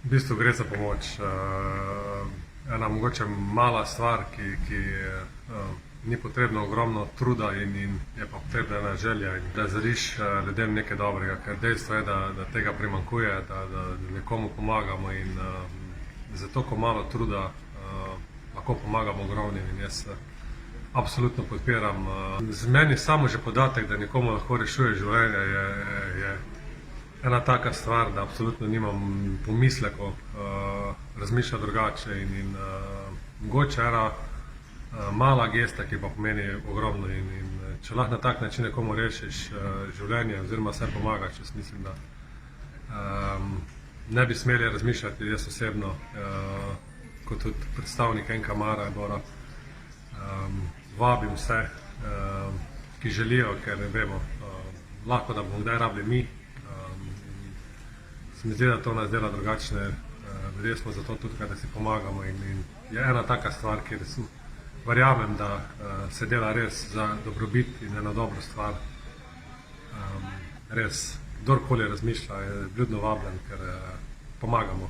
V bistvu gre za pomoč. Ena mogoče mala stvar, ki ni potrebno ogromno truda in je pa potrebna ena želja, da želiš ljudem nekaj dobrega, ker dejstvo je, da tega primanjkuje, da nekomu pomagamo in za toliko malo truda lahko pomagamo ogromnim in jaz absolutno podpiram. Z meni samo že podatek, da nekomu lahko rešuje življenje, je ena taka stvar, da absolutno nimam pomislekov, razmišlja drugače in mogoče ena mala gesta, ki pa pomeni ogromno in če lahko na tak način nekomu rešiš življenje oziroma vse pomagaš, jaz mislim, da ne bi smeli razmišljati jaz osebno, kot tudi predstavnik NK Maribora. Vabim vse, ki želijo, ker vemo, lahko da bomo kdaj rabili mi. Se mi zdi, da to nas dela drugačne, ljudje smo zato tudi, da si pomagamo in je ena taka stvar, kjer verjamem, da se dela res za dobrobit in eno dobro stvar. Res, kdorkoli razmišlja, je vljudno vabljen, ker pomagamo.